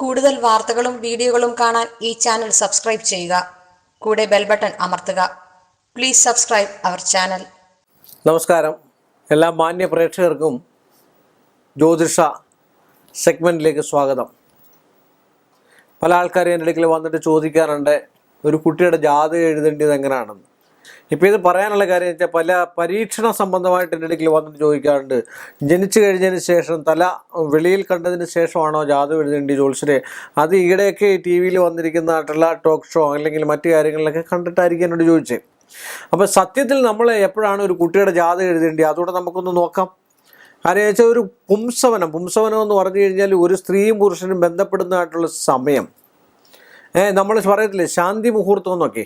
കൂടുതൽ വാർത്തകളും വീഡിയോകളും കാണാൻ ഈ ചാനൽ സബ്സ്ക്രൈബ് ചെയ്യുക. കൂടെ ബെൽ ബട്ടൺ അമർത്തുക. Please subscribe our channel. നമസ്കാരം. എല്ലാ മാന്യ പ്രേക്ഷകർക്കും ജ്യോതിഷ സെഗ്മെൻറ്റിലേക്ക് സ്വാഗതം. പല ആൾക്കാരും എൻ്റെ അടുക്കൽ വന്നിട്ട് ചോദിക്കാറുണ്ട്, ഒരു കുട്ടിയുടെ ജാതകം എഴുതേണ്ടത് എങ്ങനെയാണെന്ന്. ഇപ്പോൾ ഇത് പറയാനുള്ള കാര്യം വെച്ചാൽ പല പരീക്ഷണ സംബന്ധമായിട്ട് എൻ്റെ അടുക്കൽ വന്നിട്ട് ചോദിക്കാറുണ്ട്, ജനിച്ചു കഴിഞ്ഞതിന് ശേഷം തല വെളിയിൽ കണ്ടതിന് ശേഷമാണോ ജാതകം എഴുതേണ്ടി ജ്യോത്സ്യരെ? അത് ഈയിടെയൊക്കെ ടി വിയിൽ വന്നിരിക്കുന്നതായിട്ടുള്ള ടോക്ക് ഷോ അല്ലെങ്കിൽ മറ്റു കാര്യങ്ങളിലൊക്കെ കണ്ടിട്ടായിരിക്കും എന്നോട് ചോദിച്ചത്. അപ്പോൾ സത്യത്തിൽ നമ്മൾ എപ്പോഴാണ് ഒരു കുട്ടിയുടെ ജാതകം എഴുതേണ്ടി, അതുകൂടെ നമുക്കൊന്ന് നോക്കാം. കാരണം വെച്ചാൽ ഒരു പുംസവനം എന്ന് പറഞ്ഞു കഴിഞ്ഞാൽ ഒരു സ്ത്രീയും പുരുഷനും ബന്ധപ്പെടുന്നതായിട്ടുള്ള സമയം, നമ്മൾ പറയത്തില്ലേ ശാന്തി മുഹൂർത്തം എന്നൊക്കെ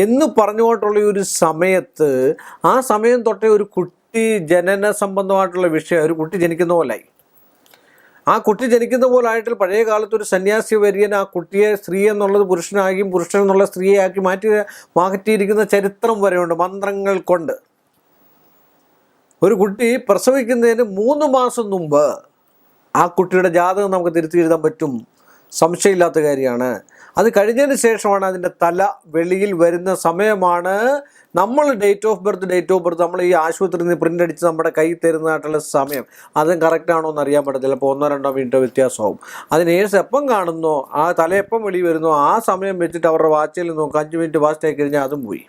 എന്ന് പറഞ്ഞുകൊണ്ടുള്ള ഒരു സമയത്ത്, ആ സമയം തൊട്ടേ ഒരു കുട്ടി ജനന സംബന്ധമായിട്ടുള്ള വിഷയം, ഒരു കുട്ടി ജനിക്കുന്ന പോലായി. ആ കുട്ടി ജനിക്കുന്ന പോലായിട്ട് പഴയ കാലത്ത് ഒരു സന്യാസി വര്യൻ ആ കുട്ടിയെ സ്ത്രീ എന്നുള്ളത് പുരുഷനാക്കിയും പുരുഷൻ എന്നുള്ള സ്ത്രീയാക്കി മാറ്റിയിരിക്കുന്ന ചരിത്രം വരെയുണ്ട്. മന്ത്രങ്ങൾ കൊണ്ട് ഒരു കുട്ടി പ്രസവിക്കുന്നതിന് 3 മാസം മുമ്പ് ആ കുട്ടിയുടെ ജാതകം നമുക്ക് തിരുത്തി എഴുതാൻ പറ്റും, സംശയമില്ലാത്ത കാര്യമാണ്. അത് കഴിഞ്ഞതിന് ശേഷമാണ് അതിൻ്റെ തല വെളിയിൽ വരുന്ന സമയമാണ് നമ്മൾ ഡേറ്റ് ഓഫ് ബർത്ത് നമ്മൾ ഈ ആശുപത്രിയിൽ നിന്ന് പ്രിൻ്റ് അടിച്ച് നമ്മുടെ കൈ തരുന്നതായിട്ടുള്ള സമയം. അതും കറക്റ്റാണോ എന്ന് അറിയാൻ പറ്റത്തില്ല. ഇപ്പോൾ 1-2 മിനിറ്റ് വ്യത്യാസമാവും. അതിന് എപ്പം കാണുന്നോ, ആ തല എപ്പം വെളി വരുന്നോ ആ സമയം വെച്ചിട്ട് അവരുടെ വാച്ചിൽ നോക്കുക. 5 മിനിറ്റ് ഫാസ്റ്റ് ആയി കഴിഞ്ഞാൽ അതും പോയി.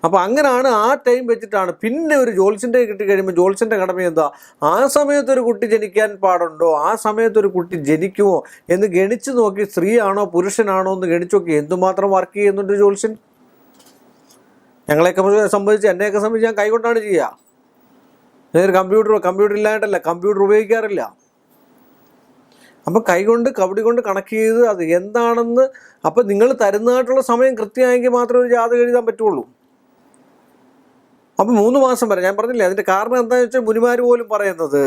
അപ്പോൾ അങ്ങനെയാണ്, ആ ടൈം വെച്ചിട്ടാണ്. പിന്നെ ഒരു ജ്യോത്സ്യൻ്റെ കിട്ടിക്കഴിയുമ്പോൾ ജ്യോത്സ്യൻ്റെ കടമ എന്താ, ആ സമയത്തൊരു കുട്ടി ജനിക്കാൻ പാടുണ്ടോ, ആ സമയത്തൊരു കുട്ടി ജനിക്കുമോ എന്ന് ഗണിച്ച് നോക്കി, സ്ത്രീ ആണോ പുരുഷനാണോ എന്ന് ഗണിച്ച് നോക്കി എന്തുമാത്രം വർക്ക് ചെയ്യുന്നുണ്ട് ജ്യോത്സ്യൻ. ഞങ്ങളെയൊക്കെ സംബന്ധിച്ച്, എന്നെയൊക്കെ സംബന്ധിച്ച് ഞാൻ കൈകൊണ്ടാണ് ചെയ്യുക. ഞാനൊരു കമ്പ്യൂട്ടർ ഇല്ലായിട്ടല്ല, കമ്പ്യൂട്ടർ ഉപയോഗിക്കാറില്ല. അപ്പം കൈകൊണ്ട് കബഡി കൊണ്ട് കണക്ട് ചെയ്ത് അത് എന്താണെന്ന്, അപ്പം നിങ്ങൾ തരുന്നതായിട്ടുള്ള സമയം കൃത്യമായെങ്കിൽ മാത്രമേ ഒരു ജാതകം എഴുതാൻ പറ്റുള്ളൂ. അപ്പം 3 മാസം വരെ ഞാൻ പറഞ്ഞില്ലേ. അതിൻ്റെ കാരണം എന്താണെന്ന് വെച്ചാൽ മുനിമാർ പോലും പറയുന്നത്,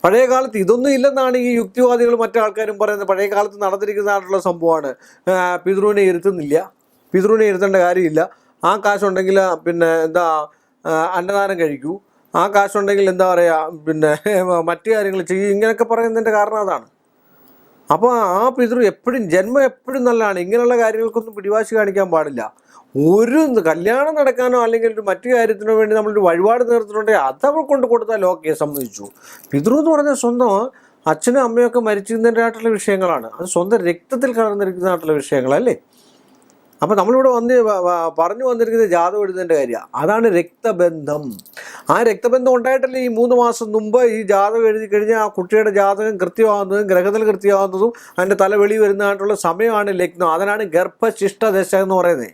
പഴയ കാലത്ത് ഇതൊന്നും ഇല്ലെന്നാണ് ഈ യുക്തിവാദികളും മറ്റാൾക്കാരും പറയുന്നത്. പഴയ കാലത്ത് നടന്നിരിക്കുന്നതായിട്ടുള്ള സംഭവമാണ്. പിതൃവിനെ ഇരുത്തുന്നില്ല, പിതൃവിനെ ഇരുത്തേണ്ട കാര്യമില്ല. ആ കാശുണ്ടെങ്കിൽ പിന്നെ എന്താ അന്നദാനം കഴിക്കൂ, ആ കാശുണ്ടെങ്കിൽ എന്താ പറയുക പിന്നെ മറ്റു കാര്യങ്ങൾ ചെയ്യും, ഇങ്ങനെയൊക്കെ പറയുന്നതിൻ്റെ കാരണം അതാണ്. അപ്പോൾ ആ പിതൃ എപ്പോഴും ജന്മം എപ്പോഴും നല്ലതാണ്. ഇങ്ങനെയുള്ള കാര്യങ്ങൾക്കൊന്നും പിടിവാശി കാണിക്കാൻ പാടില്ല. ഒരു കല്യാണം നടക്കാനോ അല്ലെങ്കിൽ ഒരു മറ്റു കാര്യത്തിനോ വേണ്ടി നമ്മളൊരു വഴിപാട് നേർത്തിട്ടുണ്ടെങ്കിൽ അതവൾ കൊണ്ട് കൊടുത്താൽ ഓക്കെ, സമ്മതിച്ചു. പിതൃ എന്ന് പറഞ്ഞാൽ സ്വന്തം അച്ഛനും അമ്മയൊക്കെ മരിച്ചിരുന്നതിൻ്റെതായിട്ടുള്ള വിഷയങ്ങളാണ്. അത് സ്വന്തം രക്തത്തിൽ കലർന്നിരിക്കുന്നതായിട്ടുള്ള വിഷയങ്ങളല്ലേ. അപ്പോൾ നമ്മളിവിടെ പറഞ്ഞു വന്നിരിക്കുന്നത് ജാതകം എഴുതുന്നതിൻ്റെ കാര്യമാണ്. അതാണ് രക്തബന്ധം. ആ രക്തബന്ധം ഉണ്ടായിട്ടല്ലേ ഈ 3 മാസം മുമ്പ് ഈ ജാതകം എഴുതി കഴിഞ്ഞാൽ ആ കുട്ടിയുടെ ജാതകം കൃത്യമാകുന്നതും ഗ്രഹത്തിൽ കൃത്യമാകുന്നതും അതിൻ്റെ തല വെളി വരുന്നതായിട്ടുള്ള സമയമാണ് ലഗ്നം. അതിനാണ് ഗർഭശിഷ്ടദശ എന്ന് പറയുന്നത്.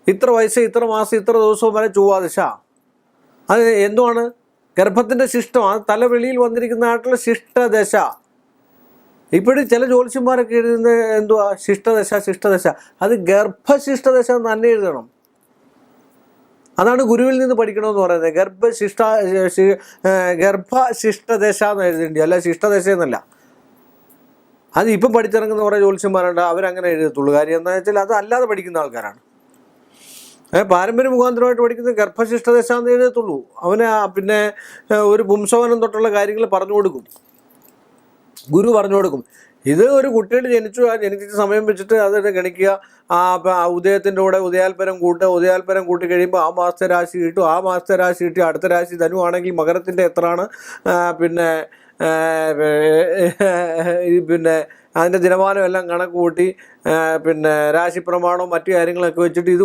ഇത്ര വയസ്സ്, ഇത്ര മാസം, ഇത്ര ദിവസവും വരെ ചൊവ്വാദശ. അത് എന്തുവാണ്? ഗർഭത്തിൻ്റെ ശിഷ്ടം, അത് തല വെളിയിൽ വന്നിരിക്കുന്നതായിട്ടുള്ള ശിഷ്ടദശ. ഇപ്പോഴും ചില ജ്യോത്സ്യന്മാരൊക്കെ എഴുതുന്നത് എന്തുവാ, ശിഷ്ടദശ. അത് ഗർഭശിഷ്ടദശ എന്ന് തന്നെ എഴുതണം. അതാണ് ഗുരുവിൽ നിന്ന് പഠിക്കണമെന്ന് പറയുന്നത്. ഗർഭശിഷ്ടദശ എന്ന് എഴുതേണ്ടി, അല്ല ശിഷ്ടദശ എന്നല്ല. അത് ഇപ്പം പഠിച്ചിറങ്ങുന്ന കുറേ ജ്യോത്സ്യന്മാരുണ്ട്, അവരങ്ങനെ എഴുതത്തുള്ളൂ. കാര്യം എന്താണെന്ന് വെച്ചാൽ അത് അല്ലാതെ പഠിക്കുന്ന ആൾക്കാരാണ്. പാരമ്പര്യ മുഖാന്തരമായിട്ട് പഠിക്കുന്നത് ഗർഭശിഷ്ടദശ എന്ന് എഴുതത്തുള്ളൂ. അവന് പിന്നെ ഒരു പുംസവനം തൊട്ടുള്ള കാര്യങ്ങൾ പറഞ്ഞു കൊടുക്കും, ഗുരു പറഞ്ഞു കൊടുക്കും. ഇത് ഒരു കുട്ടിയുടെ ജനിച്ച സമയം വെച്ചിട്ട് അതിനെ ഗണിക്കുക. ഉദയത്തിൻ്റെ കൂടെ ഉദയാൽപരം കൂട്ടി കഴിയുമ്പോൾ ആ മാസത്തെ രാശി കിട്ടും. ആ മാസത്തെ രാശി കിട്ടി അടുത്ത രാശി ധനു ആണെങ്കിൽ മകരത്തിൻ്റെ എത്രയാണ്, പിന്നെ അതിൻ്റെ ദിനമാനം എല്ലാം കണക്ക് കൂട്ടി, പിന്നെ രാശിപ്രമാണവും മറ്റു കാര്യങ്ങളൊക്കെ വെച്ചിട്ട് ഇത്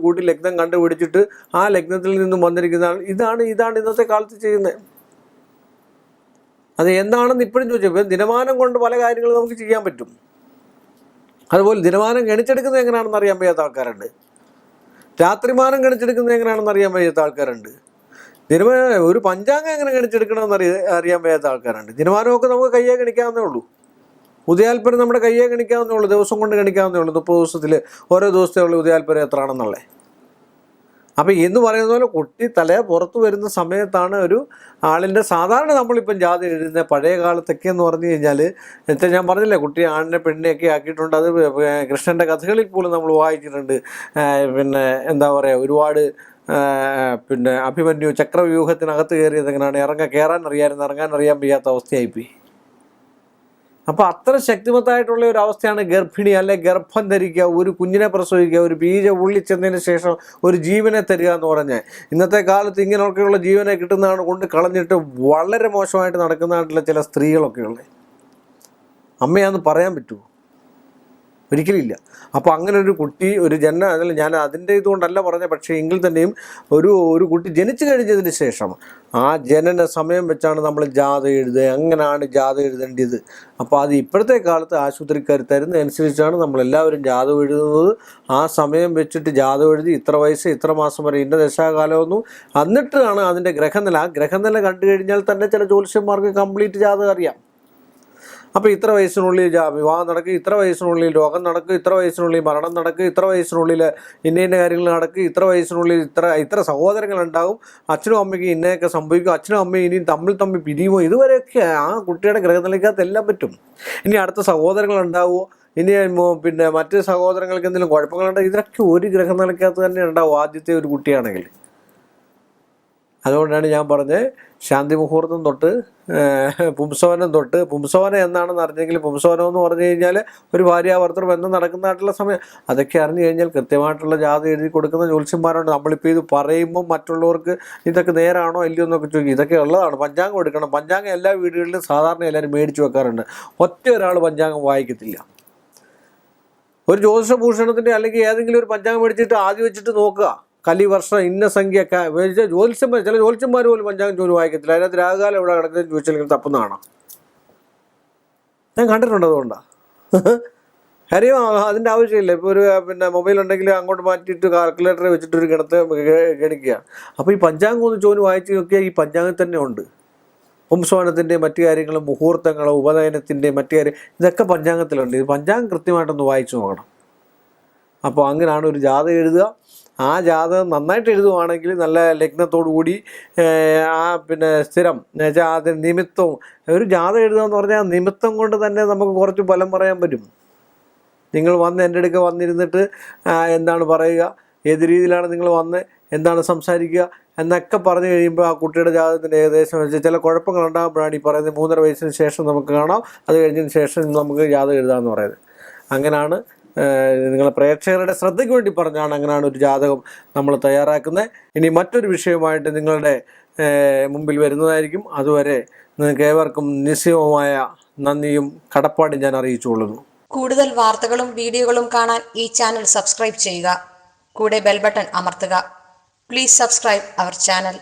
കൂട്ടി ലഗ്നം കണ്ടുപിടിച്ചിട്ട് ആ ലഗ്നത്തിൽ നിന്നും വന്നിരിക്കുന്ന ഇതാണ് ഇന്നത്തെ കാലത്ത് ചെയ്യുന്നത്. അത് എന്താണെന്ന് ഇപ്പോഴും ചോദിച്ചപ്പോൾ ദിനമാനം കൊണ്ട് പല കാര്യങ്ങളും നമുക്ക് ചെയ്യാൻ പറ്റും. അതുപോലെ ദിനമാനം ഗണിച്ചെടുക്കുന്നത് എങ്ങനെയാണെന്ന് അറിയാൻ വയ്യാത്ത ആൾക്കാരുണ്ട്. രാത്രിമാനം ഗണിച്ചെടുക്കുന്നത് എങ്ങനെയാണെന്ന് അറിയാൻ വയ്യാത്ത ആൾക്കാരുണ്ട്. ഒരു പഞ്ചാംഗം എങ്ങനെ ഗണിച്ചെടുക്കണമെന്ന് അറിയാൻ വയ്യാത്ത ആൾക്കാരുണ്ട്. ദിനമാനമൊക്കെ നമുക്ക് കയ്യെ ഗണിക്കാവുന്നേ ഉള്ളൂ. ഉദയാൽപരം നമ്മുടെ കയ്യെ ഗണിക്കാവുന്നേ ഉള്ളൂ, ദിവസം കൊണ്ട് ഗണിക്കാവുന്നേ ഉള്ളൂ. 30 ദിവസത്തിൽ ഓരോ ദിവസത്തെ ഉള്ള ഉദയാൽപരം എത്രയാണെന്നുള്ളത്. അപ്പോൾ എന്ന് പറയുന്ന പോലെ കുട്ടി തല പുറത്ത് വരുന്ന സമയത്താണ് ഒരു ആളിൻ്റെ സാധാരണ നമ്മളിപ്പം ജാതി എഴുതുന്നത്. പഴയ കാലത്തൊക്കെ എന്ന് പറഞ്ഞു കഴിഞ്ഞാൽ ഞാൻ പറഞ്ഞില്ലേ, കുട്ടി ആണിനെ പെണ്ണിനെയൊക്കെ ആക്കിയിട്ടുണ്ട്. അത് കൃഷ്ണൻ്റെ കഥകളിൽ പോലും നമ്മൾ വായിച്ചിട്ടുണ്ട്. പിന്നെ എന്താ പറയുക, ഒരുപാട് പിന്നെ അഭിമന്യു ചക്രവ്യൂഹത്തിനകത്ത് കയറിയത് എങ്ങനെയാണ്, കയറാൻ അറിയാൻ വയ്യാത്ത അവസ്ഥയായിപ്പോയി. അപ്പോൾ അത്ര ശക്തിമത്തായിട്ടുള്ള ഒരു അവസ്ഥയാണ് ഗർഭിണി അല്ലെ ഗർഭം ധരിക്കുക, ഒരു കുഞ്ഞിനെ പ്രസവിക്കുക, ഒരു ബീജം ഉള്ളിച്ചെന്നതിന് ശേഷം ഒരു ജീവനെ തരിക എന്ന് പറഞ്ഞാൽ. ഇന്നത്തെ കാലത്ത് ഇങ്ങനെയൊക്കെയുള്ള ജീവനെ കിട്ടുന്നതാണ് കൊണ്ട് കളഞ്ഞിട്ട് വളരെ മോശമായിട്ട് നടക്കുന്നതായിട്ടുള്ള ചില സ്ത്രീകളൊക്കെ ഉള്ളത്. അമ്മയാന്ന് പറയാൻ പറ്റുമോ? ഒരിക്കലില്ല. അപ്പോൾ അങ്ങനെ ഒരു കുട്ടി ഒരു അതിൽ ഞാൻ അതിൻ്റെ ഇതുകൊണ്ടല്ല പറഞ്ഞത്, പക്ഷേ എങ്കിൽ തന്നെയും ഒരു കുട്ടി ജനിച്ചു കഴിഞ്ഞതിന് ശേഷം ആ ജനന സമയം വെച്ചാണ് നമ്മൾ ജാത എഴുതുക, അങ്ങനെയാണ് ജാത എഴുതേണ്ടത്. അപ്പോൾ അത് ഇപ്പോഴത്തെ കാലത്ത് ആശുപത്രിക്കാർ തരുന്നതനുസരിച്ചാണ് നമ്മളെല്ലാവരും ജാതകം എഴുതുന്നത്. ആ സമയം വെച്ചിട്ട് ജാതകം എഴുതി ഇത്ര വയസ്സ് ഇത്ര മാസം വരെ ഇന്ന ദശാകാലമൊന്നും എന്നിട്ടാണ് അതിൻ്റെ ഗ്രഹനില. ആ ഗ്രഹനില കണ്ടു കഴിഞ്ഞാൽ തന്നെ ചില ജ്യോത്സ്യന്മാർക്ക് കംപ്ലീറ്റ് ജാതകം അറിയാം. അപ്പോൾ ഇത്ര വയസ്സിനുള്ളിൽ വിവാഹം നടക്കും, ഇത്ര വയസ്സിനുള്ളിൽ രോഗം നടക്കും, ഇത്ര വയസ്സിനുള്ളിൽ മരണം നടക്കും, ഇത്ര വയസ്സിനുള്ളിൽ ഇന്ന കാര്യങ്ങൾ നടക്കും, ഇത്ര വയസ്സിനുള്ളിൽ ഇത്ര സഹോദരങ്ങളുണ്ടാകും, അച്ഛനും അമ്മയ്ക്ക് ഇന്നയൊക്കെ സംഭവിക്കും, അച്ഛനും അമ്മയും ഇനിയും തമ്മിൽ പിരിയുമോ, ഇതുവരെയൊക്കെ ആ കുട്ടിയുടെ ഗ്രഹനിലയ്ക്കകത്ത് എല്ലാം പറ്റും. ഇനി അടുത്ത സഹോദരങ്ങളുണ്ടാവുമോ, ഇനി പിന്നെ മറ്റ് സഹോദരങ്ങൾക്ക് എന്തെങ്കിലും കുഴപ്പങ്ങളുണ്ടോ, ഇതൊക്കെ ഒരു ഗ്രഹനിലയ്ക്കകത്ത് തന്നെ ഉണ്ടാവും ആദ്യത്തെ ഒരു കുട്ടിയാണെങ്കിൽ. അതുകൊണ്ടാണ് ഞാൻ പറഞ്ഞത് ശാന്തി മുഹൂർത്തം തൊട്ട് പുംസവനം തൊട്ട്, പുംസവനം എന്നാണെന്ന് അറിഞ്ഞെങ്കിൽ പുംസവനം എന്ന് പറഞ്ഞു കഴിഞ്ഞാൽ ഒരു ഭാര്യാഭർത്തൃ ബന്ധം നടക്കുന്നതായിട്ടുള്ള സമയം, അതൊക്കെ അറിഞ്ഞു കഴിഞ്ഞാൽ കൃത്യമായിട്ടുള്ള ജാതകം എഴുതി കൊടുക്കുന്ന ജ്യോത്സ്യന്മാരുണ്ട്. നമ്മളിപ്പോൾ ഇത് പറയുമ്പോൾ മറ്റുള്ളവർക്ക് ഇതൊക്കെ നേരാണോ ഇല്ലയോ എന്നൊക്കെ ചോദിക്കും. ഇതൊക്കെ ഉള്ളതാണ്. പഞ്ചാംഗം എടുക്കണം. പഞ്ചാംഗം എല്ലാ വീടുകളിലും സാധാരണ എല്ലാവരും മേടിച്ച് വെക്കാറുണ്ട്. ഒറ്റ ഒരാൾ പഞ്ചാംഗം വായിക്കത്തില്ല. ഒരു ജ്യോതിഷഭൂഷണത്തിൻ്റെ അല്ലെങ്കിൽ ഏതെങ്കിലും ഒരു പഞ്ചാംഗം മേടിച്ചിട്ട് ആദ്യം വെച്ചിട്ട് നോക്കുക, കലിവർഷം ഇന്ന സംഖ്യയൊക്കെ ജ്യോത്സ്യന്മാർ, ചില ജ്യോത്സ്യന്മാർ പോലും പഞ്ചാംഗം ജോലി വായിക്കത്തില്ല. അതിനകത്ത് രാഹുകാലം എവിടെ കിടക്കുന്നത് ചോദിച്ചാൽ തപ്പുന്നതാണ്. ഞാൻ കണ്ടിട്ടുണ്ട്. അതുകൊണ്ടാണ് കാര്യം അതിൻ്റെ ആവശ്യമില്ല. ഇപ്പോൾ ഒരു മൊബൈൽ ഉണ്ടെങ്കിൽ അങ്ങോട്ട് മാറ്റിയിട്ട് കാൽക്കുലേറ്റർ വെച്ചിട്ടൊരു ഗണിക്കുക. അപ്പോൾ ഈ പഞ്ചാംഗം ഒന്ന് ചോദിച്ച് വായിച്ച് നോക്കിയാൽ ഈ പഞ്ചാംഗം തന്നെ ഉണ്ട്. പുംസവനത്തിൻ്റെ മറ്റു കാര്യങ്ങളും മുഹൂർത്തങ്ങളും ഉപനയനത്തിൻ്റെ മറ്റു കാര്യം ഇതൊക്കെ പഞ്ചാംഗത്തിലുണ്ട്. ഇത് പഞ്ചാംഗം കൃത്യമായിട്ടൊന്ന് വായിച്ചു നോക്കണം. അപ്പോൾ അങ്ങനെയാണ് ഒരു ജാതകം എഴുതുക. ആ ജാതകം നന്നായിട്ട് എഴുതുവാണെങ്കിൽ നല്ല ലഗ്നത്തോടു കൂടി സ്ഥിരം എന്നുവെച്ചാൽ അതിന് നിമിത്തവും ഒരു ജാതകം എഴുതുക എന്ന് പറഞ്ഞാൽ നിമിത്തം കൊണ്ട് തന്നെ നമുക്ക് കുറച്ച് ഫലം പറയാൻ പറ്റും. നിങ്ങൾ എൻ്റെ അടുക്ക വന്നിരുന്നിട്ട് എന്താണ് പറയുക, ഏത് രീതിയിലാണ് നിങ്ങൾ വന്ന് എന്താണ് സംസാരിക്കുക എന്നൊക്കെ പറഞ്ഞു കഴിയുമ്പോൾ ആ കുട്ടിയുടെ ജാതകത്തിൻ്റെ ഏകദേശം വെച്ചാൽ ചില കുഴപ്പങ്ങൾ ഉണ്ടാകുമ്പോഴാണ് ഈ പറയുന്നത് 3.5 വയസ്സിന് ശേഷം നമുക്ക് കാണാം, അത് കഴിഞ്ഞതിന് ശേഷം നമുക്ക് ജാതകം എഴുതാമെന്ന് പറയുന്നത്. അങ്ങനെയാണ് നിങ്ങളെ പ്രേക്ഷകരുടെ ശ്രദ്ധയ്ക്ക് വേണ്ടി പറഞ്ഞാണ് അങ്ങനെയാണ് ഒരു ജാതകം നമ്മൾ തയ്യാറാക്കുന്നത്. ഇനി മറ്റൊരു വിഷയമായിട്ട് നിങ്ങളുടെ മുമ്പിൽ വരുന്നതായിരിക്കും. അതുവരെ നിങ്ങൾക്ക് ഏവർക്കും നിസ്സീമമായ നന്ദിയും കടപ്പാടും ഞാൻ അറിയിച്ചുകൊള്ളുന്നു. കൂടുതൽ വാർത്തകളും വീഡിയോകളും കാണാൻ ഈ ചാനൽ സബ്സ്ക്രൈബ് ചെയ്യുക. കൂടെ ബെൽ ബട്ടൺ അമർത്തുക. Please subscribe our channel.